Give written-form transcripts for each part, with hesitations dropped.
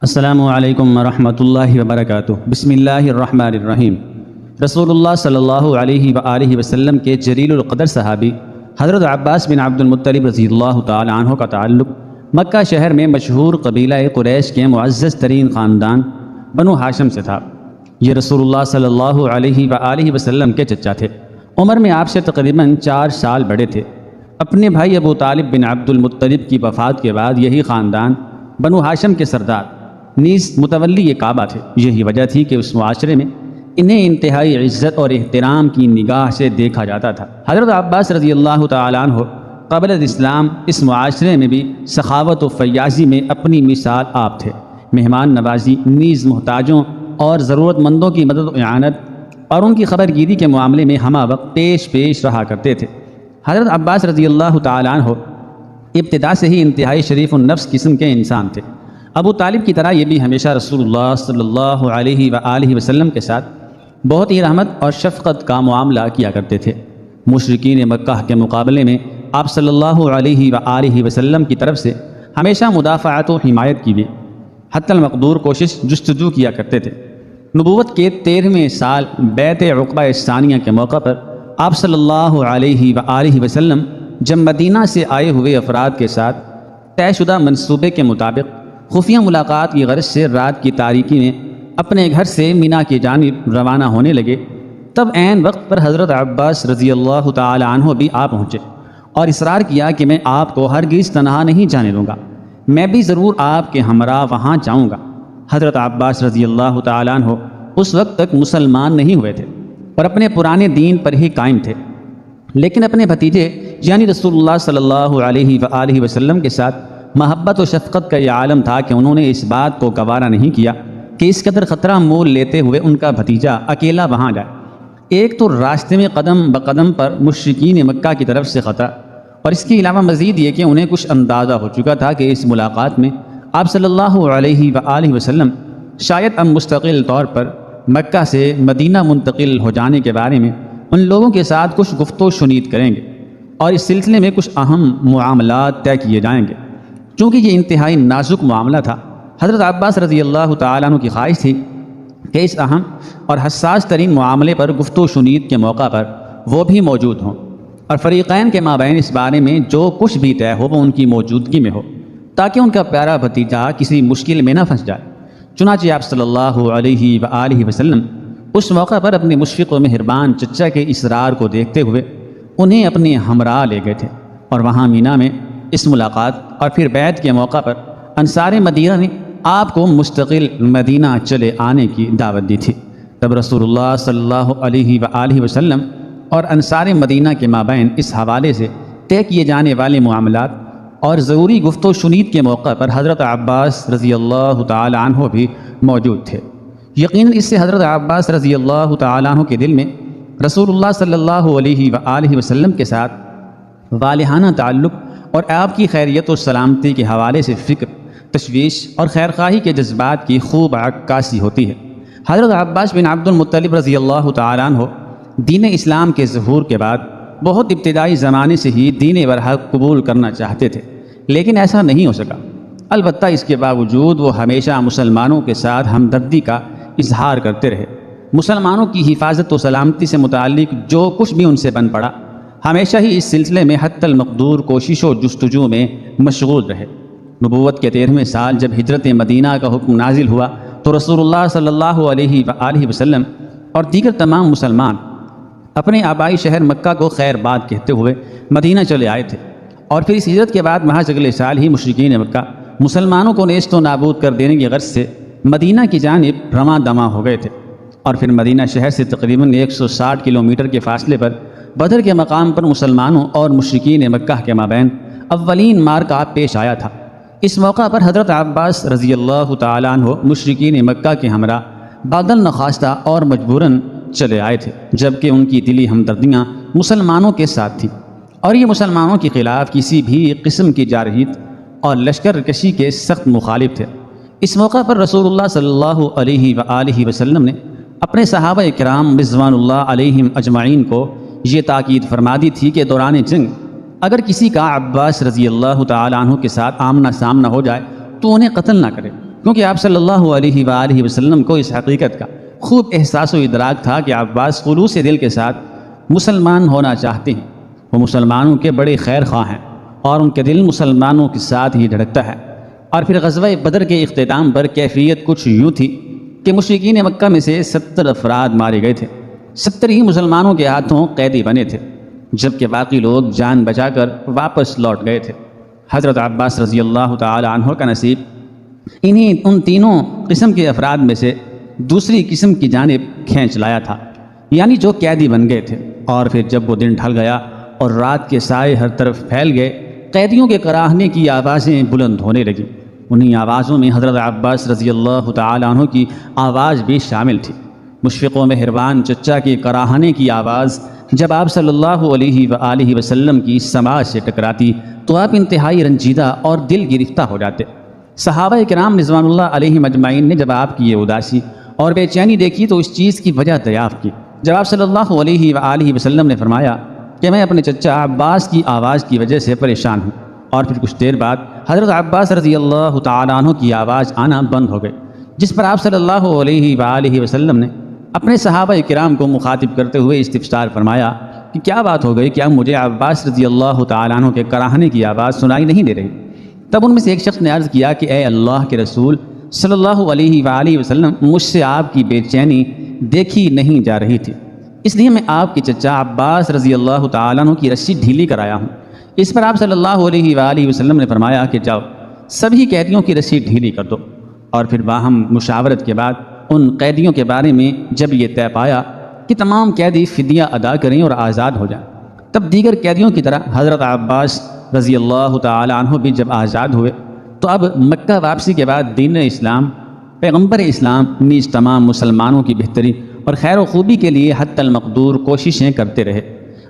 السلام علیکم ورحمۃ اللہ وبرکاتہ۔ بسم اللہ الرحمن الرحیم۔ رسول اللہ صلی اللہ علیہ وآلہ وسلم کے جلیل القدر صحابی حضرت عباس بن عبد المطلب رضی اللہ تعالی عنہ کا تعلق مکہ شہر میں مشہور قبیلہ قریش کے معزز ترین خاندان بنو ہاشم سے تھا۔ یہ رسول اللہ صلی اللہ علیہ وآلہ وسلم کے چچا تھے۔ عمر میں آپ سے تقریباً 4 سال بڑے تھے۔ اپنے بھائی ابو طالب بن عبد المطلب کی وفات کے بعد یہی خاندان بنو ہاشم کے سردار نیز متولی کعبہ تھے۔ یہی وجہ تھی کہ اس معاشرے میں انہیں انتہائی عزت اور احترام کی نگاہ سے دیکھا جاتا تھا۔ حضرت عباس رضی اللہ تعالیٰ عنہ قبل الاسلام اس معاشرے میں بھی سخاوت و فیاضی میں اپنی مثال آپ تھے۔ مہمان نوازی نیز محتاجوں اور ضرورت مندوں کی مدد و اعانت اور ان کی خبر گیری کے معاملے میں ہمہ وقت پیش رہا کرتے تھے۔ حضرت عباس رضی اللہ تعالیٰ عنہ ابتدا سے ہی انتہائی شریف النفس قسم کے انسان تھے۔ ابو طالب کی طرح یہ بھی ہمیشہ رسول اللہ صلی اللہ علیہ وآلہ وسلم کے ساتھ بہت ہی رحمت اور شفقت کا معاملہ کیا کرتے تھے۔ مشرکین مکہ کے مقابلے میں آپ صلی اللہ علیہ وآلہ وسلم کی طرف سے ہمیشہ مدافعت و حمایت کی بھی حتی المقدور کوشش جستجو کیا کرتے تھے۔ نبوت کے 13ویں سال بیعت عقبہ ثانیہ کے موقع پر آپ صلی اللہ علیہ وآلہ وسلم جب مدینہ سے آئے ہوئے افراد کے ساتھ طے شدہ منصوبے کے مطابق خفیہ ملاقات کی غرض سے رات کی تاریکی میں اپنے گھر سے مینا کی جانب روانہ ہونے لگے، تب عین وقت پر حضرت عباس رضی اللہ تعالی عنہ بھی آ پہنچے اور اصرار کیا کہ میں آپ کو ہرگز تنہا نہیں جانے دوں گا، میں بھی ضرور آپ کے ہمراہ وہاں جاؤں گا۔ حضرت عباس رضی اللہ تعالی عنہ اس وقت تک مسلمان نہیں ہوئے تھے اور اپنے پرانے دین پر ہی قائم تھے، لیکن اپنے بھتیجے یعنی رسول اللہ صلی اللہ علیہ وآلہ وسلم کے ساتھ محبت و شفقت کا یہ عالم تھا کہ انہوں نے اس بات کو گوارا نہیں کیا کہ اس قدر خطرہ مول لیتے ہوئے ان کا بھتیجا اکیلا وہاں جائے۔ ایک تو راستے میں قدم بقدم پر مشرکین مکہ کی طرف سے خطرہ، اور اس کے علاوہ مزید یہ کہ انہیں کچھ اندازہ ہو چکا تھا کہ اس ملاقات میں آپ صلی اللہ علیہ وآلہ وسلم شاید اب مستقل طور پر مکہ سے مدینہ منتقل ہو جانے کے بارے میں ان لوگوں کے ساتھ کچھ گفت و شنید کریں گے اور اس سلسلے میں کچھ اہم معاملات طے کیے جائیں گے۔ چونکہ یہ انتہائی نازک معاملہ تھا، حضرت عباس رضی اللہ تعالیٰ عنہ کی خواہش تھی کہ اس اہم اور حساس ترین معاملے پر گفت و شنید کے موقع پر وہ بھی موجود ہوں اور فریقین کے مابین اس بارے میں جو کچھ بھی طے ہو وہ ان کی موجودگی میں ہو، تاکہ ان کا پیارا بھتیجا کسی مشکل میں نہ پھنس جائے۔ چنانچہ آپ صلی اللہ علیہ وآلہ وسلم اس موقع پر اپنے مشفق و مہربان چچا کے اصرار کو دیکھتے ہوئے انہیں اپنے ہمراہ لے گئے تھے اور وہاں مینا میں اس ملاقات اور پھر بیعت کے موقع پر انصار مدینہ نے آپ کو مستقل مدینہ چلے آنے کی دعوت دی تھی۔ تب رسول اللہ صلی اللہ علیہ وآلہ وسلم اور انصار مدینہ کے مابین اس حوالے سے طے کیے جانے والے معاملات اور ضروری گفت و شنید کے موقع پر حضرت عباس رضی اللہ تعالی عنہ بھی موجود تھے۔ یقیناً اس سے حضرت عباس رضی اللہ تعالی عنہ کے دل میں رسول اللہ صلی اللہ علیہ وآلہ وسلم کے ساتھ والہانہ تعلق اور آپ کی خیریت و سلامتی کے حوالے سے فکر، تشویش اور خیرخواہی کے جذبات کی خوب عکاسی ہوتی ہے۔ حضرت عباس بن عبد المطلب رضی اللہ تعالیٰ عنہ دین اسلام کے ظہور کے بعد بہت ابتدائی زمانے سے ہی دین برحق قبول کرنا چاہتے تھے، لیکن ایسا نہیں ہو سکا۔ البتہ اس کے باوجود وہ ہمیشہ مسلمانوں کے ساتھ ہمدردی کا اظہار کرتے رہے۔ مسلمانوں کی حفاظت و سلامتی سے متعلق جو کچھ بھی ان سے بن پڑا، ہمیشہ ہی اس سلسلے میں حتی المقدور کوشش و جستجو میں مشغول رہے۔ نبوت کے 13ویں سال جب ہجرت مدینہ کا حکم نازل ہوا تو رسول اللہ صلی اللہ علیہ وآلہ وسلم اور دیگر تمام مسلمان اپنے آبائی شہر مکہ کو خیر باد کہتے ہوئے مدینہ چلے آئے تھے، اور پھر اس ہجرت کے بعد محض اگلے سال ہی مشرکین مکہ مسلمانوں کو نیست و نابود کر دینے کی غرض سے مدینہ کی جانب رواں دواں ہو گئے تھے، اور پھر مدینہ شہر سے تقریباً 160 کلومیٹر کے فاصلے پر بدر کے مقام پر مسلمانوں اور مشرکین مکہ کے مابین اولین معرکہ پیش آیا تھا۔ اس موقع پر حضرت عباس رضی اللہ تعالیٰ عنہ مشرکین مکہ کے ہمراہ بادل نخواستہ اور مجبوراً چلے آئے تھے، جبکہ ان کی دلی ہمدردیاں مسلمانوں کے ساتھ تھیں اور یہ مسلمانوں کے خلاف کسی بھی قسم کی جارحیت اور لشکر کشی کے سخت مخالف تھے۔ اس موقع پر رسول اللہ صلی اللہ علیہ وآلہ وسلم نے اپنے صحابہ کرام رضوان اللہ علیہم اجمعین کو یہ تاکید فرما دی تھی کہ دوران جنگ اگر کسی کا عباس رضی اللہ تعالی عنہ کے ساتھ آمنا سامنا ہو جائے تو انہیں قتل نہ کرے، کیونکہ آپ صلی اللہ علیہ وآلہ وسلم کو اس حقیقت کا خوب احساس و ادراک تھا کہ عباس خلوص دل کے ساتھ مسلمان ہونا چاہتے ہیں، وہ مسلمانوں کے بڑے خیر خواہ ہیں اور ان کے دل مسلمانوں کے ساتھ ہی دھڑکتا ہے۔ اور پھر غزوہ بدر کے اختتام پر کیفیت کچھ یوں تھی کہ مشرکین مکہ میں سے 70 افراد مارے گئے تھے، 70 ہی مسلمانوں کے ہاتھوں قیدی بنے تھے، جبکہ باقی لوگ جان بچا کر واپس لوٹ گئے تھے۔ حضرت عباس رضی اللہ تعالی عنہ کا نصیب ان تینوں قسم کے افراد میں سے دوسری قسم کی جانب کھینچ لایا تھا، یعنی جو قیدی بن گئے تھے۔ اور پھر جب وہ دن ڈھل گیا اور رات کے سائے ہر طرف پھیل گئے، قیدیوں کے کراہنے کی آوازیں بلند ہونے لگیں۔ انہی آوازوں میں حضرت عباس رضی اللہ تعالی عنہ کی آواز بھی شامل تھی۔ مشفق و مہربان چچا کے کراہنے کی آواز جب آپ صلی اللہ علیہ وآلہ وسلم کی سماع سے ٹکراتی تو آپ انتہائی رنجیدہ اور دل گرفتہ ہو جاتے۔ صحابہ کرام رضوان اللہ علیہم اجمعین نے جب آپ کی یہ اداسی اور بے چینی دیکھی تو اس چیز کی وجہ دریافت کی۔ جب آپ صلی اللہ علیہ وآلہ وسلم نے فرمایا کہ میں اپنے چچا عباس کی آواز کی وجہ سے پریشان ہوں، اور پھر کچھ دیر بعد حضرت عباس رضی اللہ تعالیٰ عنہ کی آواز آنا بند ہو گئی، جس پر آپ صلی اللہ علیہ وآلہ وسلم نے اپنے صحابہ کرام کو مخاطب کرتے ہوئے استفسار فرمایا کہ کیا بات ہو گئی، کیا مجھے عباس رضی اللہ تعالیٰ عنہ کے کراہنے کی آواز سنائی نہیں دے رہی؟ تب ان میں سے ایک شخص نے عرض کیا کہ اے اللہ کے رسول صلی اللہ علیہ وآلہ وسلم، مجھ سے آپ کی بے چینی دیکھی نہیں جا رہی تھی، اس لیے میں آپ کے چچا عباس رضی اللہ تعالیٰ عنہ کی رسی ڈھیلی کرایا ہوں۔ اس پر آپ صلی اللہ علیہ وآلہ وسلم نے فرمایا کہ جاؤ سبھی قیدیوں کی رسی ڈھیلی کر دو۔ اور پھر باہم مشاورت کے بعد ان قیدیوں کے بارے میں جب یہ طے پایا کہ تمام قیدی فدیہ ادا کریں اور آزاد ہو جائیں، تب دیگر قیدیوں کی طرح حضرت عباس رضی اللہ تعالی عنہ بھی جب آزاد ہوئے تو اب مکہ واپسی کے بعد دین اسلام، پیغمبر اسلام نیز تمام مسلمانوں کی بہتری اور خیر و خوبی کے لیے حتی المقدور کوششیں کرتے رہے۔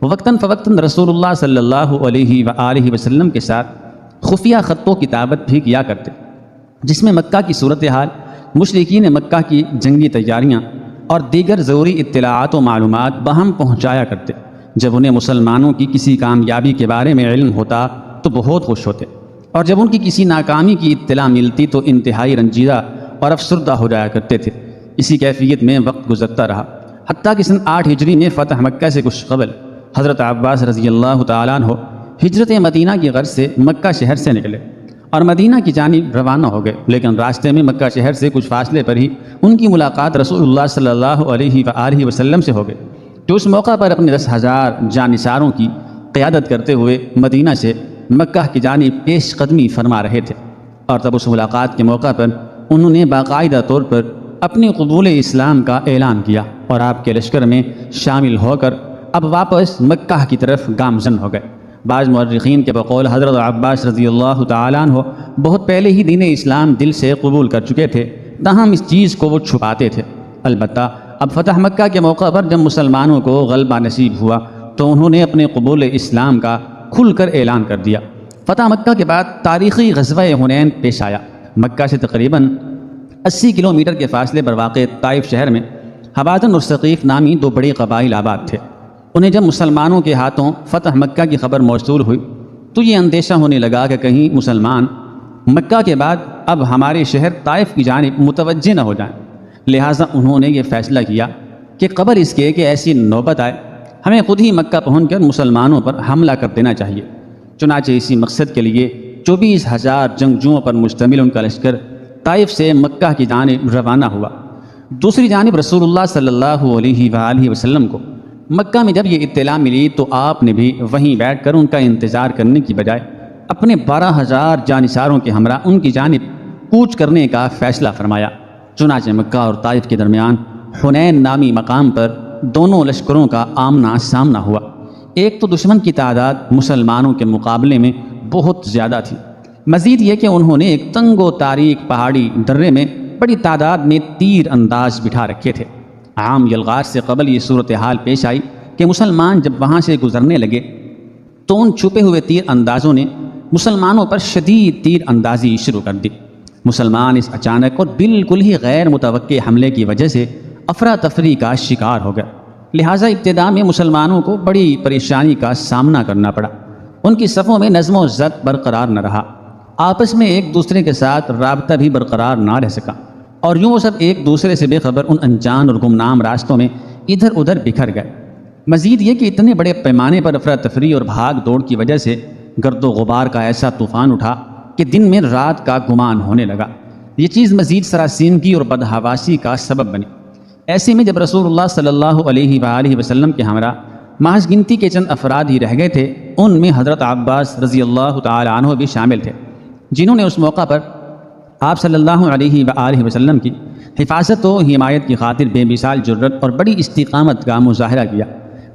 وقتاً فوقتاً رسول اللہ صلی اللہ علیہ وآلہ وسلم کے ساتھ خفیہ خط و کتابت بھی کیا کرتے، جس میں مکہ کی صورتحال، مشرکین مکہ کی جنگی تیاریاں اور دیگر ضروری اطلاعات و معلومات باہم پہنچایا کرتے۔ جب انہیں مسلمانوں کی کسی کامیابی کے بارے میں علم ہوتا تو بہت خوش ہوتے، اور جب ان کی کسی ناکامی کی اطلاع ملتی تو انتہائی رنجیدہ اور افسردہ ہو جایا کرتے تھے۔ اسی کیفیت میں وقت گزرتا رہا، حتیٰ کہ سن 8 ہجری میں فتح مکہ سے کچھ قبل حضرت عباس رضی اللہ تعالیٰ عنہ ہجرت مدینہ کی غرض سے مکہ شہر سے نکلے اور مدینہ کی جانب روانہ ہو گئے، لیکن راستے میں مکہ شہر سے کچھ فاصلے پر ہی ان کی ملاقات رسول اللہ صلی اللہ علیہ وآلہ وسلم سے ہو گئی، جو اس موقع پر اپنے 10,000 جانثاروں کی قیادت کرتے ہوئے مدینہ سے مکہ کی جانب پیش قدمی فرما رہے تھے۔ اور تب اس ملاقات کے موقع پر انہوں نے باقاعدہ طور پر اپنے قبول اسلام کا اعلان کیا اور آپ کے لشکر میں شامل ہو کر اب واپس مکہ کی طرف گامزن ہو گئے۔ بعض مورخین کے بقول حضرت عباس رضی اللہ تعالیٰ عنہ بہت پہلے ہی دین اسلام دل سے قبول کر چکے تھے، تاہم اس چیز کو وہ چھپاتے تھے۔ البتہ اب فتح مکہ کے موقع پر جب مسلمانوں کو غلبہ نصیب ہوا تو انہوں نے اپنے قبول اسلام کا کھل کر اعلان کر دیا۔ فتح مکہ کے بعد تاریخی غزوہ حنین پیش آیا۔ مکہ سے تقریباً 80 کلومیٹر کے فاصلے پر واقع طائف شہر میں حوازن اور ثقیف نامی 2 بڑے قبائل آباد تھے۔ انہیں جب مسلمانوں کے ہاتھوں فتح مکہ کی خبر موصول ہوئی تو یہ اندیشہ ہونے لگا کہ کہیں مسلمان مکہ کے بعد اب ہمارے شہر طائف کی جانب متوجہ نہ ہو جائیں، لہٰذا انہوں نے یہ فیصلہ کیا کہ قبل اس کے کہ ایسی نوبت آئے ہمیں خود ہی مکہ پہنچ کر مسلمانوں پر حملہ کر دینا چاہیے۔ چنانچہ اسی مقصد کے لیے 24,000 جنگجوؤں پر مشتمل ان کا لشکر طائف سے مکہ کی جانب روانہ ہوا۔ دوسری جانب رسول اللہ صلی اللہ علیہ وآلہ وسلم کو مکہ میں جب یہ اطلاع ملی تو آپ نے بھی وہیں بیٹھ کر ان کا انتظار کرنے کی بجائے اپنے 12,000 جانثاروں کے ہمراہ ان کی جانب کوچ کرنے کا فیصلہ فرمایا۔ چنانچہ مکہ اور طائف کے درمیان حنین نامی مقام پر دونوں لشکروں کا آمنا سامنا ہوا۔ ایک تو دشمن کی تعداد مسلمانوں کے مقابلے میں بہت زیادہ تھی، مزید یہ کہ انہوں نے ایک تنگ و تاریک پہاڑی درے میں بڑی تعداد میں تیر انداز بٹھا رکھے تھے۔ عام یلغار سے قبل یہ صورتحال پیش آئی کہ مسلمان جب وہاں سے گزرنے لگے تو ان چھپے ہوئے تیر اندازوں نے مسلمانوں پر شدید تیر اندازی شروع کر دی۔ مسلمان اس اچانک اور بالکل ہی غیر متوقع حملے کی وجہ سے افراتفری کا شکار ہو گئے، لہٰذا ابتدا میں مسلمانوں کو بڑی پریشانی کا سامنا کرنا پڑا۔ ان کی صفوں میں نظم و ضبط برقرار نہ رہا، آپس میں ایک دوسرے کے ساتھ رابطہ بھی برقرار نہ رہ سکا، اور یوں وہ سب ایک دوسرے سے بے خبر ان انجان اور گمنام راستوں میں ادھر ادھر بکھر گئے۔ مزید یہ کہ اتنے بڑے پیمانے پر افراتفری اور بھاگ دوڑ کی وجہ سے گرد و غبار کا ایسا طوفان اٹھا کہ دن میں رات کا گمان ہونے لگا۔ یہ چیز مزید سراسیمگی اور بدحواسی کا سبب بنی۔ ایسے میں جب رسول اللہ صلی اللہ علیہ وآلہ وسلم کے ہمراہ محض گنتی کے چند افراد ہی رہ گئے تھے، ان میں حضرت عباس رضی اللہ تعالی عنہ بھی شامل تھے، جنہوں نے اس موقع پر آپ صلی اللہ علیہ وآلہ وسلم کی حفاظت و حمایت کی خاطر بے مثال جرت اور بڑی استقامت کا مظاہرہ کیا۔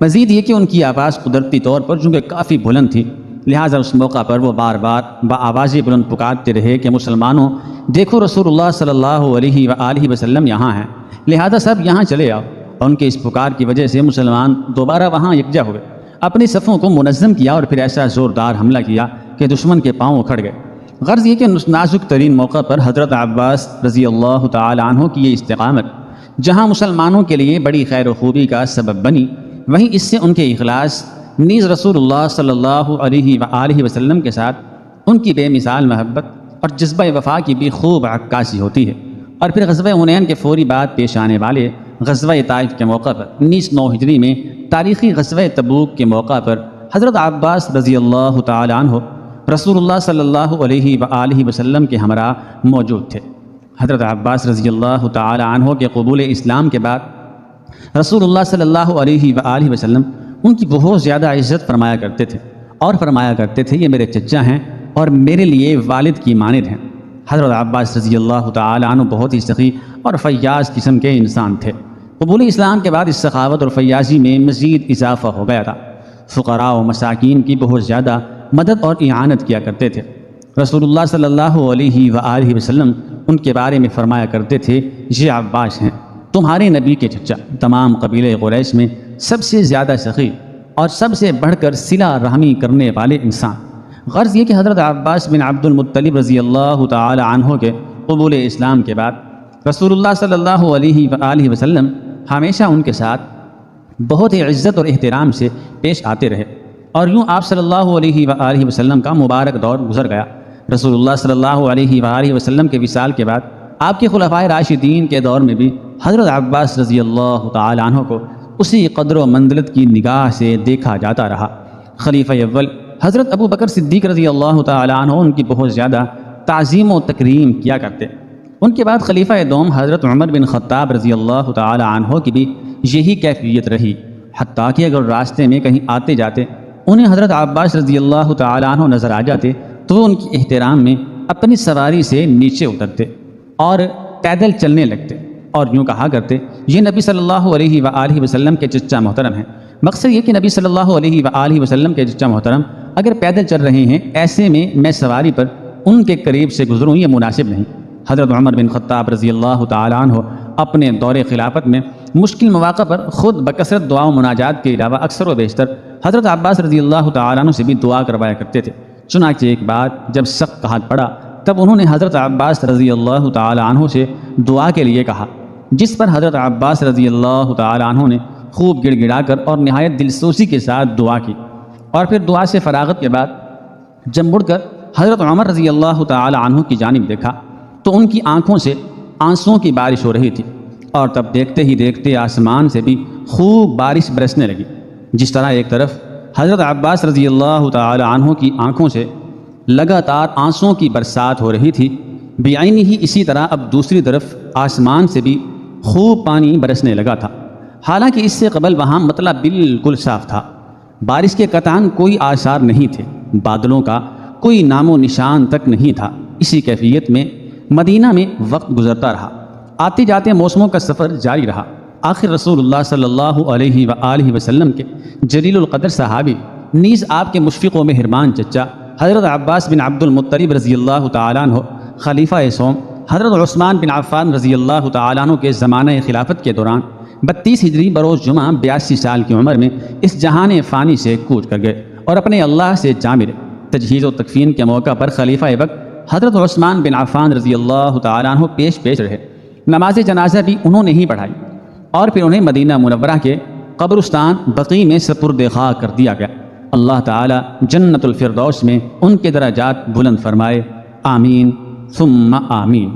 مزید یہ کہ ان کی آواز قدرتی طور پر چونکہ کافی بلند تھی، لہٰذا اس موقع پر وہ بار بار بآواز بلند پکارتے رہے کہ مسلمانوں، دیکھو رسول اللہ صلی اللہ علیہ وآلہ وسلم یہاں ہیں، لہذا سب یہاں چلے آؤ۔ اور ان کے اس پکار کی وجہ سے مسلمان دوبارہ وہاں یکجا ہوئے، اپنی صفوں کو منظم کیا اور پھر ایسا زوردار حملہ کیا کہ دشمن کے پاؤں اکھڑ گئے۔ غرض یہ کہ نازک ترین موقع پر حضرت عباس رضی اللہ تعالی عنہ کی یہ استقامت جہاں مسلمانوں کے لیے بڑی خیر و خوبی کا سبب بنی، وہیں اس سے ان کے اخلاص نیز رسول اللہ صلی اللہ علیہ وآلہ وسلم کے ساتھ ان کی بے مثال محبت اور جذبہ وفا کی بھی خوب عکاسی ہوتی ہے۔ اور پھر غزوہ حنین کے فوری بعد پیش آنے والے غزوہ طائف کے موقع پر 1909 ہجری میں تاریخی غزوہ تبوک کے موقع پر حضرت عباس رضی اللہ تعالی عنہ رسول اللہ صلی اللہ علیہ وآلہ وسلم کے ہمراہ موجود تھے۔ حضرت عباس رضی اللہ تعالی عنہ کے قبول اسلام کے بعد رسول اللہ صلی اللہ علیہ وآلہ وسلم ان کی بہت زیادہ عزت فرمایا کرتے تھے، اور فرمایا کرتے تھے یہ میرے چچا ہیں اور میرے لیے والد کی مانند ہیں۔ حضرت عباس رضی اللہ تعالی عنہ بہت ہی سخی اور فیاض قسم کے انسان تھے۔ قبول اسلام کے بعد اس سخاوت اور فیاضی میں مزید اضافہ ہو گیا تھا۔ فقراء و مساکین کی بہت زیادہ مدد اور اعانت کیا کرتے تھے۔ رسول اللہ صلی اللہ علیہ وآلہ وسلم ان کے بارے میں فرمایا کرتے تھے یہ عباس ہیں تمہارے نبی کے چچا، تمام قبیلہ قریش میں سب سے زیادہ سخی اور سب سے بڑھ کر صلہ رحمی کرنے والے انسان۔ غرض یہ کہ حضرت عباس بن عبد المطلب رضی اللہ تعالی عنہ کے قبول اسلام کے بعد رسول اللہ صلی اللہ علیہ وآلہ وسلم ہمیشہ ان کے ساتھ بہت ہی عزت اور احترام سے پیش آتے رہے، اور یوں آپ صلی اللہ علیہ وآلہ وسلم کا مبارک دور گزر گیا۔ رسول اللہ صلی اللہ علیہ وآلہ وسلم کے وصال کے بعد آپ کے خلفائے راشدین کے دور میں بھی حضرت عباس رضی اللہ تعالی عنہ کو اسی قدر و منزلت کی نگاہ سے دیکھا جاتا رہا۔ خلیفہ اول حضرت ابو بکر صدیق رضی اللہ تعالی عنہ ان کی بہت زیادہ تعظیم و تکریم کیا کرتے۔ ان کے بعد خلیفہ دوم حضرت عمر بن خطاب رضی اللہ تعالی عنہ کی بھی یہی کیفیت رہی، حتیٰ کہ اگر راستے میں کہیں آتے جاتے انہیں حضرت عباس رضی اللہ تعالی عنہ نظر آ جاتے تو وہ ان کی احترام میں اپنی سواری سے نیچے اترتے اور پیدل چلنے لگتے، اور یوں کہا کرتے یہ نبی صلی اللہ علیہ وآلہ وسلم کے چچا محترم ہیں۔ مقصد یہ کہ نبی صلی اللہ علیہ وآلہ وسلم کے چچا محترم اگر پیدل چل رہے ہیں، ایسے میں سواری پر ان کے قریب سے گزروں یہ مناسب نہیں۔ حضرت عمر بن خطاب رضی اللہ تعالی عنہ اپنے دور خلافت میں مشکل مواقع پر خود بکثرت دعا و مناجات کے علاوہ اکثر و بیشتر حضرت عباس رضی اللہ تعالی عنہ سے بھی دعا کروایا کرتے تھے۔ چنانچہ ایک بات جب سخت قحط پڑا تب انہوں نے حضرت عباس رضی اللہ تعالی عنہ سے دعا کے لیے کہا، جس پر حضرت عباس رضی اللہ تعالی عنہ نے خوب گڑ گڑا کر اور نہایت دلسوزی کے ساتھ دعا کی، اور پھر دعا سے فراغت کے بعد جب مڑ کر حضرت عمر رضی اللہ تعالی عنہ کی جانب دیکھا تو ان کی آنکھوں سے آنسوؤں کی بارش ہو رہی تھی، اور تب دیکھتے ہی دیکھتے آسمان سے بھی خوب بارش برسنے لگی۔ جس طرح ایک طرف حضرت عباس رضی اللہ تعالی عنہ کی آنکھوں سے لگاتار آنسوؤں کی برسات ہو رہی تھی، بعینی ہی اسی طرح اب دوسری طرف آسمان سے بھی خوب پانی برسنے لگا تھا، حالانکہ اس سے قبل وہاں مطلع بالکل صاف تھا، بارش کے قطعاً کوئی آثار نہیں تھے، بادلوں کا کوئی نام و نشان تک نہیں تھا۔ اسی کیفیت میں مدینہ میں وقت گزرتا رہا، آتے جاتے موسموں کا سفر جاری رہا۔ آخر رسول اللہ صلی اللہ علیہ وآلہ وسلم کے جلیل القدر صحابی نیز آپ کے مشفق و مہربان چچا حضرت عباس بن عبد المطلب رضی اللہ تعالیٰ عنہ خلیفہ سوم حضرت عثمان بن عفان رضی اللہ تعالیٰ عنہ کے زمانہ خلافت کے دوران 32 ہجری بروز جمعہ 82 سال کی عمر میں اس جہان فانی سے کوچ کر گئے اور اپنے اللہ سے جا ملے۔ تجہیز و تکفین کے موقع پر خلیفہ وقت حضرت عثمان بن عفان رضی اللہ تعالیٰ عنہ پیش رہے، نماز جنازہ بھی انہوں نے ہی پڑھائی، اور پھر انہیں مدینہ منورہ کے قبرستان بقیع میں سپرد خاک کر دیا گیا۔ اللہ تعالی جنت الفردوس میں ان کے درجات بلند فرمائے، آمین ثم آمین۔